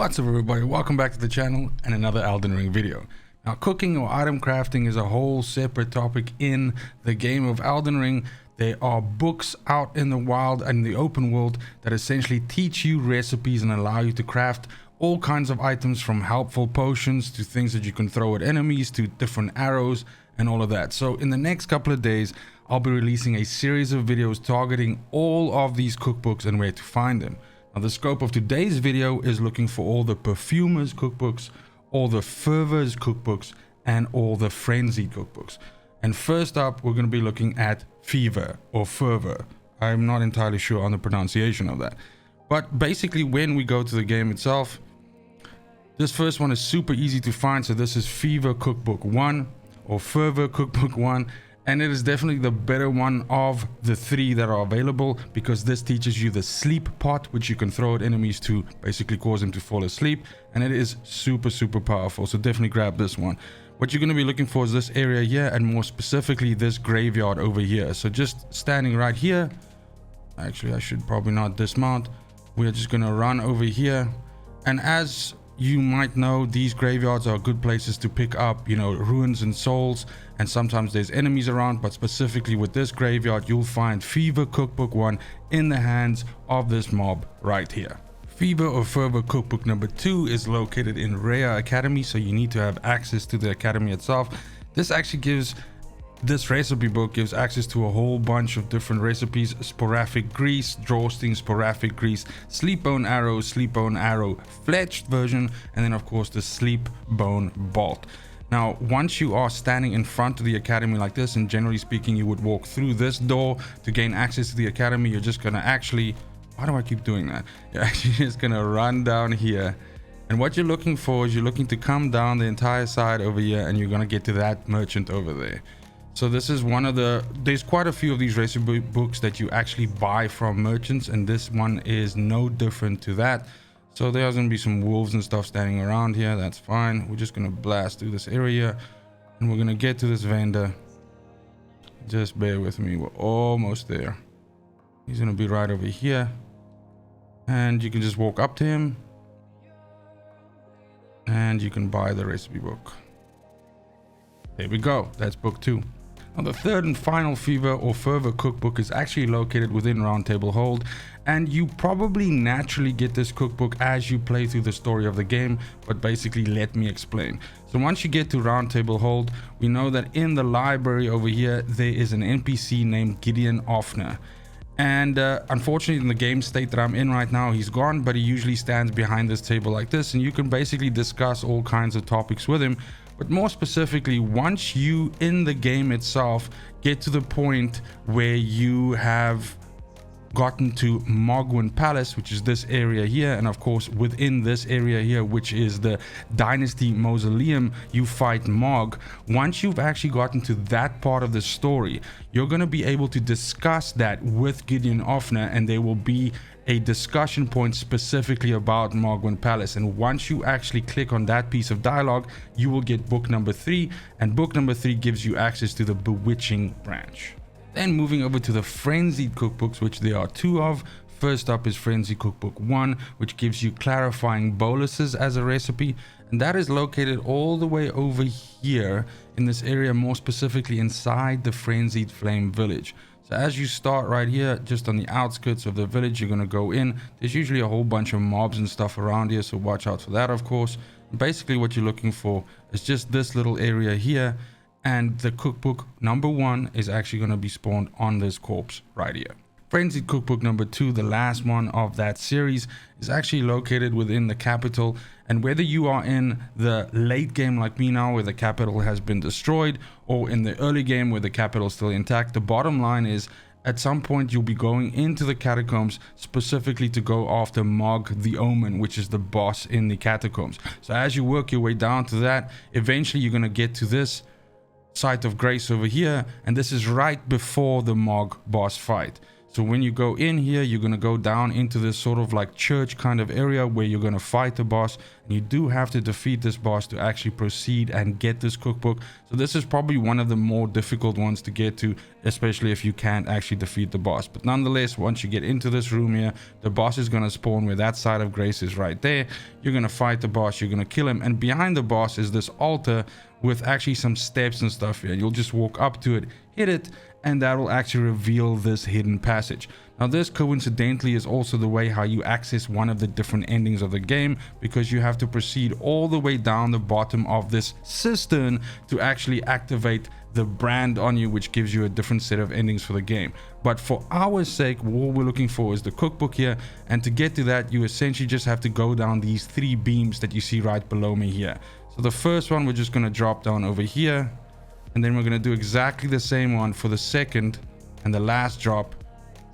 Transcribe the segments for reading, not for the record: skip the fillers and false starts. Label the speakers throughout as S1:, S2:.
S1: What's up everybody, welcome back to the channel and another Elden Ring video. Now cooking or item crafting is a whole separate topic in the game of Elden Ring. There are books out in the wild and the open world that essentially teach you recipes and allow you to craft all kinds of items, from helpful potions to things that you can throw at enemies to different arrows and all of that. So in the next couple of days I'll be releasing a series of videos targeting all of these cookbooks and where to find them. Now the scope of today's video is looking for all the Perfumers cookbooks, all the Fevor's cookbooks, and all the Frenzied cookbooks. And first up, we're going to be looking at Fevor or Fevor. I'm not entirely sure on the pronunciation of that. But basically when we go to the game itself, this first one is super easy to find. So this is Fevor Cookbook 1 or Fevor Cookbook 1. And it is definitely the better one of the three that are available, because this teaches you the sleep pot, which you can throw at enemies to basically cause them to fall asleep. And it is super powerful. So definitely grab this one. What you're going to be looking for is this area here, and more specifically this graveyard over here. So just standing right here, actually I should probably not dismount. We're just going to run over here. And as you might know, these graveyards are good places to pick up, ruins and souls, and sometimes there's enemies around. But specifically with this graveyard, you'll find Fevor Cookbook 1 in the hands of this mob right here. Fevor or Fevor Cookbook number 2 is located in Rhea Academy, so you need to have access to the academy itself. This recipe book gives access to a whole bunch of different recipes: sporadic grease, drawstring, sporadic grease, sleep bone arrow, fletched version, and then of course the sleep bone bolt. Now once you are standing in front of the academy like this, and generally speaking you would walk through this door to gain access to the academy, you're just gonna why do I keep doing that? You're actually just gonna run down here. And what you're looking for is you're looking to come down the entire side over here, and you're gonna get to that merchant over there. So this is there's quite a few of these recipe books that you actually buy from merchants, and this one is no different to that. So there's gonna be some wolves and stuff standing around here. That's fine. We're just gonna blast through this area and we're gonna get to this vendor. Just bear with me, we're almost there. He's gonna be right over here, and you can just walk up to him and you can buy the recipe book. There we go, that's book 2. Now the third and final Fevor or Fevor cookbook is actually located within Round Table Hold, and you probably naturally get this cookbook as you play through the story of the game, but basically let me explain. So once you get to Round Table Hold, we know that in the library over here there is an NPC named Gideon Offner. And unfortunately in the game state that I'm in right now, he's gone, but he usually stands behind this table like this, and you can basically discuss all kinds of topics with him. But more specifically, once you in the game itself get to the point where you have gotten to Mogwin Palace, which is this area here, and of course within this area here, which is the Dynasty Mausoleum, you fight Mog. Once you've actually gotten to that part of the story, you're going to be able to discuss that with Gideon Offner, and there will be a discussion point specifically about Mogwin Palace. And once you actually click on that piece of dialogue, you will get book number 3, and book number 3 gives you access to the Bewitching branch. Then moving over to the Frenzied cookbooks, which there are 2 of. First up is Frenzied Cookbook 1, which gives you clarifying boluses as a recipe, and that is located all the way over here in this area, more specifically inside the Frenzied Flame village. So as you start right here, just on the outskirts of the village, you're going to go in. There's usually a whole bunch of mobs and stuff around here, so watch out for that, of course. Basically what you're looking for is just this little area here, and the cookbook number 1 is actually going to be spawned on this corpse right here. Frenzied Cookbook number 2, the last one of that series, is actually located within the capital. And whether you are in the late game like me now, where the capital has been destroyed, or in the early game where the capital is still intact, the bottom line is at some point you'll be going into the catacombs specifically to go after Mog the Omen, which is the boss in the catacombs. So as you work your way down to that, eventually you're going to get to this site of grace over here, and this is right before the Mog boss fight. So when you go in here, you're going to go down into this sort of like church kind of area where you're going to fight the boss. And you do have to defeat this boss to actually proceed and get this cookbook. So this is probably one of the more difficult ones to get to, especially if you can't actually defeat the boss. But nonetheless, once you get into this room here, the boss is going to spawn where that side of grace is right there. You're going to fight the boss, you're going to kill him. And behind the boss is this altar with actually some steps and stuff here. You'll just walk up to it, hit it, and that will actually reveal this hidden passage. Now this coincidentally is also the way how you access one of the different endings of the game, because you have to proceed all the way down the bottom of this cistern to actually activate the brand on you, which gives you a different set of endings for the game. But for our sake, what we're looking for is the cookbook here, and to get to that you essentially just have to go down these 3 beams that you see right below me here. So the first one we're just going to drop down over here, and then we're going to do exactly the same one for the second and the last drop.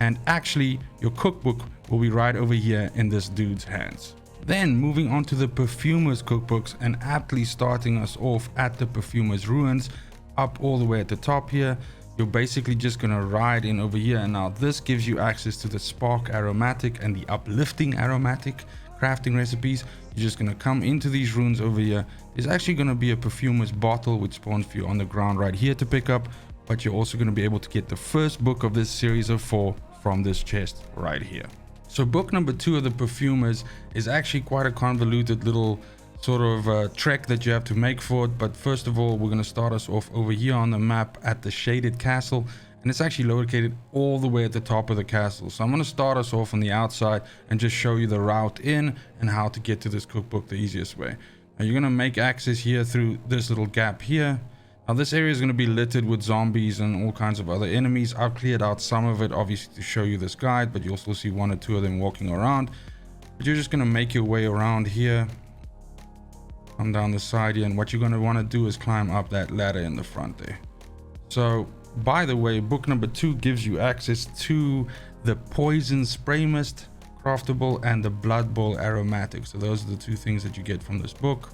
S1: And actually your cookbook will be right over here in this dude's hands. Then moving on to the perfumer's cookbooks, and aptly starting us off at the perfumer's ruins, up all the way at the top here. You're basically just going to ride in over here, and now this gives you access to the spark aromatic and the uplifting aromatic crafting recipes. You're just going to come into these runes over here. There's actually going to be a perfumer's bottle which spawns for you on the ground right here to pick up, but you're also going to be able to get the first book of this series of 4 from this chest right here. So book number 2 of the perfumers is actually quite a convoluted little sort of trek that you have to make for it. But first of all, we're going to start us off over here on the map at the shaded castle, and it's actually located all the way at the top of the castle. So I'm going to start us off on the outside and just show you the route in and how to get to this cookbook the easiest way. Now you're going to make access here through this little gap here. Now this area is going to be littered with zombies and all kinds of other enemies. I've cleared out some of it obviously to show you this guide, but you'll still see 1 or 2 of them walking around. But you're just going to make your way around here, come down the side here, and what you're going to want to do is climb up that ladder in the front there. So by the way, book number 2 gives you access to the poison spray mist craftable and the blood bowl aromatic. So those are the 2 things that you get from this book.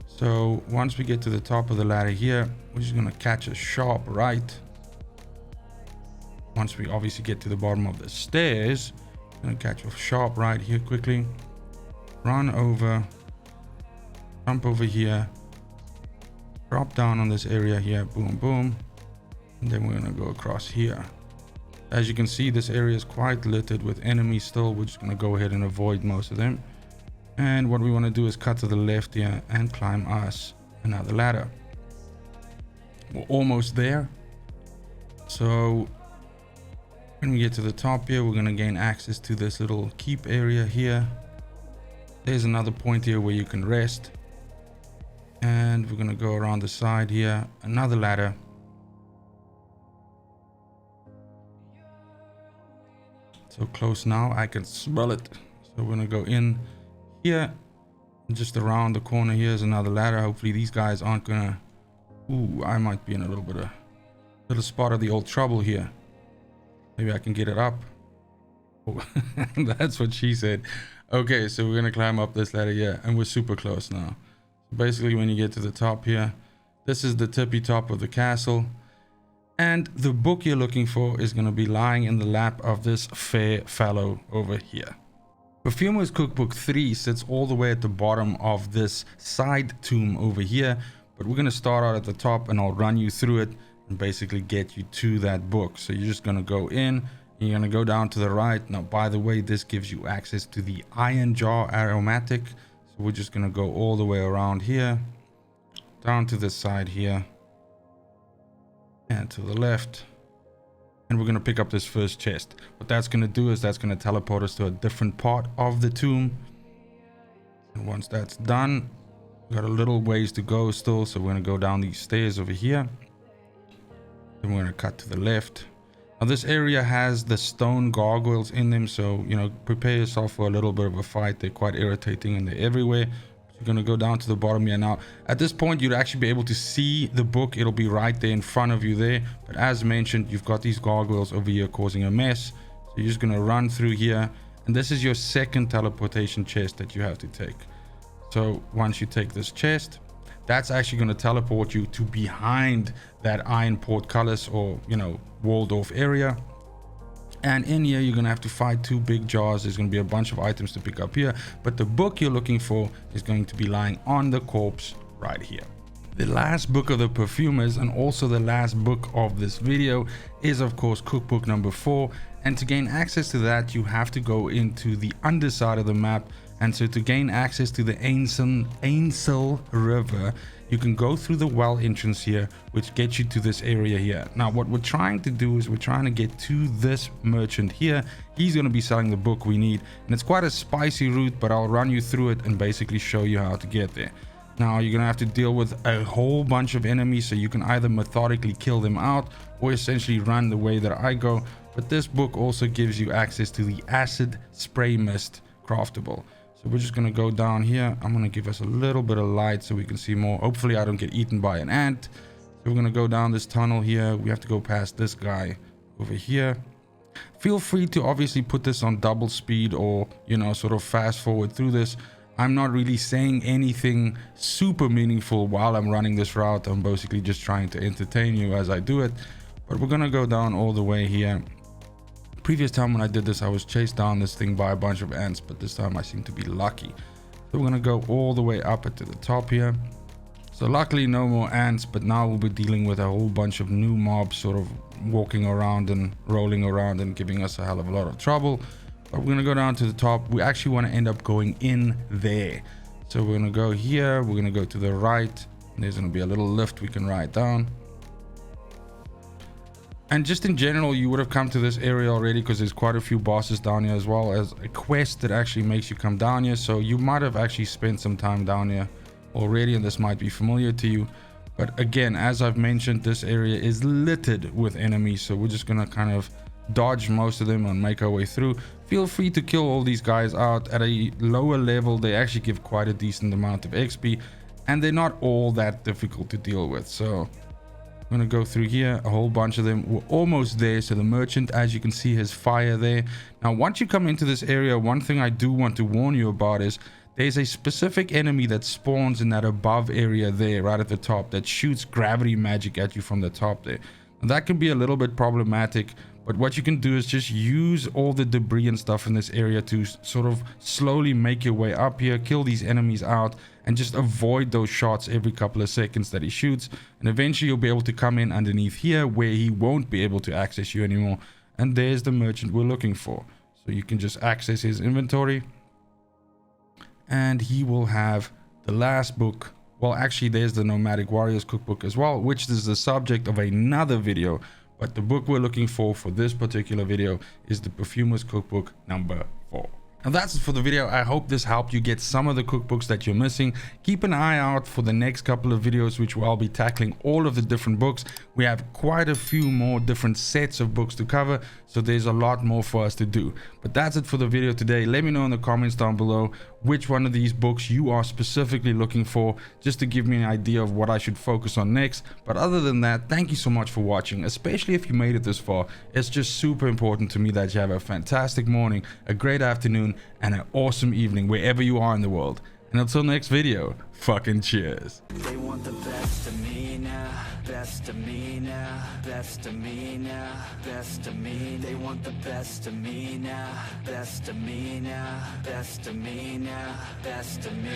S1: So once we get to the top of the ladder here, we're just going to catch a sharp right. Once we obviously get to the bottom of the stairs, we're going to catch a sharp right here quickly, run over, jump over here, drop down on this area here, boom boom, and then we're going to go across here. As you can see, this area is quite littered with enemies still. We're just going to go ahead and avoid most of them. And what we want to do is cut to the left here and climb us another ladder. We're almost there. So when we get to the top here, we're going to gain access to this little keep area here. There's another point here where you can rest. And we're going to go around the side here, another ladder. So close now, I can smell it. So we're going to go in here, just around the corner here is another ladder. Hopefully these guys aren't gonna, I might be in a little spot of the old trouble here. Maybe I can get it up. Oh, that's what she said. Okay, so we're gonna climb up this ladder here, and we're super close now. So basically when you get to the top here, this is the tippy top of the castle, and the book you're looking for is going to be lying in the lap of this fair fellow over here. Perfumer's Cookbook 3 sits all the way at the bottom of this side tomb over here, but we're going to start out at the top and I'll run you through it and basically get you to that book. So you're just going to go in, you're going to go down to the right. Now, by the way, this gives you access to the iron jar aromatic. So we're just going to go all the way around here, down to this side here, and to the left. And we're going to pick up this first chest. What that's going to do is that's going to teleport us to a different part of the tomb. And once that's done, we got a little ways to go still. So we're going to go down these stairs over here. Then we're going to cut to the left. Now this area has the stone gargoyles in them. So, you know, prepare yourself for a little bit of a fight. They're quite irritating and they're everywhere. You're going to go down to the bottom here. Now, at this point, you'd actually be able to see the book. It'll be right there in front of you there. But as mentioned, you've got these gargoyles over here causing a mess. So you're just going to run through here. And this is your second teleportation chest that you have to take. So once you take this chest, that's actually going to teleport you to behind that iron portcullis or, you know, walled off area. And in here, you're going to have to fight 2 big jars. There's going to be a bunch of items to pick up here. But the book you're looking for is going to be lying on the corpse right here. The last book of the perfumers, and also the last book of this video, is of course cookbook number 4. And to gain access to that, you have to go into the underside of the map. And so to gain access to the Ainsel River, you can go through the well entrance here, which gets you to this area here. Now what we're trying to do is we're trying to get to this merchant here. He's going to be selling the book we need, and it's quite a spicy route, but I'll run you through it and basically show you how to get there. Now you're going to have to deal with a whole bunch of enemies, so you can either methodically kill them out or essentially run the way that I go. But this book also gives you access to the acid spray mist craftable. So we're just going to go down here. I'm going to give us a little bit of light so we can see more. Hopefully I don't get eaten by an ant. So we're going to go down this tunnel here. We have to go past this guy over here. Feel free to obviously put this on double speed, or, you know, sort of fast forward through this. I'm not really saying anything super meaningful while I'm running this route. I'm basically just trying to entertain you as I do it. But we're going to go down all the way here. Previous time when I did this, I was chased down this thing by a bunch of ants, but this time I seem to be lucky. So we're going to go all the way up to the top here. So luckily no more ants, but now we'll be dealing with a whole bunch of new mobs sort of walking around and rolling around and giving us a hell of a lot of trouble. But we're going to go down to the top. We actually want to end up going in there. So we're going to go here. We're going to go to the right. And there's going to be a little lift we can ride down. And just in general, you would have come to this area already because there's quite a few bosses down here, as well as a quest that actually makes you come down here. So you might have actually spent some time down here already, and this might be familiar to you. But again, as I've mentioned, this area is littered with enemies. So we're just going to kind of dodge most of them and make our way through. Feel free to kill all these guys out. At a lower level, they actually give quite a decent amount of XP, and they're not all that difficult to deal with. So I'm gonna go through here, a whole bunch of them. We're almost there. So the merchant, as you can see, has fire there. Now once you come into this area, one thing I do want to warn you about is there's a specific enemy that spawns in that above area there, right at the top, that shoots gravity magic at you from the top there. And that can be a little bit problematic, but what you can do is just use all the debris and stuff in this area to sort of slowly make your way up here, kill these enemies out, and just avoid those shots every couple of seconds that he shoots. And eventually you'll be able to come in underneath here where he won't be able to access you anymore. And there's the merchant we're looking for. So you can just access his inventory, and he will have the last book. Well, actually, there's the Nomadic Warriors cookbook as well, which is the subject of another video. But the book we're looking for this particular video is the Perfumer's Cookbook number 4. And that's it for the video. I hope this helped you get some of the cookbooks that you're missing. Keep an eye out for the next couple of videos, which I'll be tackling all of the different books. We have quite a few more different sets of books to cover, so there's a lot more for us to do. But that's it for the video today. Let me know in the comments down below which one of these books you are specifically looking for, just to give me an idea of what I should focus on next. But other than that, thank you so much for watching, especially if you made it this far. It's just super important to me that you have a fantastic morning, a great afternoon, and an awesome evening wherever you are in the world. And until next video, fucking cheers.
S2: They want the best of me now, best of me now, best of me now, best of me. They want the best of me now, best of me now, best of me now, best of me.